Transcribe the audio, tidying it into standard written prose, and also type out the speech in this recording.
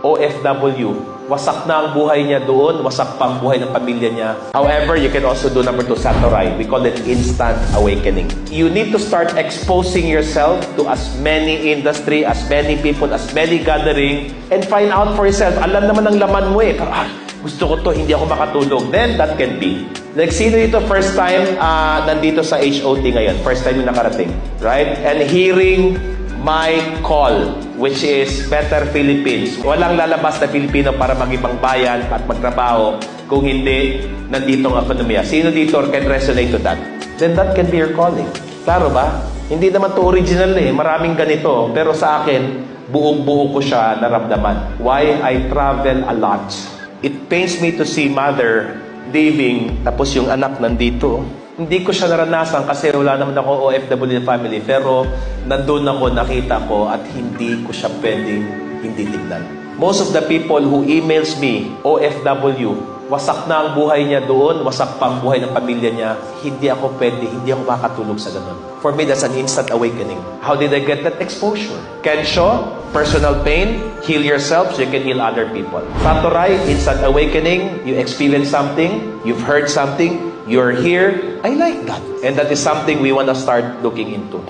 OFW, wasak na ang buhay niya doon, wasak pa ang buhay ng pamilya niya. However, you can also do number 2, Satorai. We call it instant awakening. You need to start exposing yourself to as many industry, as many people, as many gathering, and find out for yourself. Alam naman ang laman mo eh. Gusto ko to, hindi ako makatulog. Then, that can be. Like, sino dito first time nandito sa HOT ngayon? First time yung nakarating. Right? And hearing my call, which is Better Philippines. Walang lalabas na Pilipino para mag-ibang bayan at magtrabaho kung hindi nandito ang ekonomiya. Sino dito can resonate to that? Then that can be your calling. Klaro ba? Hindi naman to original eh. Maraming ganito. Pero sa akin, buong-buo ko siya naramdaman. Why? I travel a lot. It pains me to see mother leaving, tapos yung anak nandito. Hindi ko siya naranasan kasi wala naman ako OFW family. Pero nandun ako, nakita ko at hindi ko siya pwedeng hindi tignan. Most of the people who emails me, OFW, wasak na ang buhay niya doon, wasak pa ang buhay ng pamilya niya. Hindi ako makatulog sa ganun. For me, that's an instant awakening. How did I get that exposure? Kensho, personal pain, heal yourself so you can heal other people. Satorai, instant awakening, you experience something, you've heard something, you're here. I like that. And that is something we want to start looking into.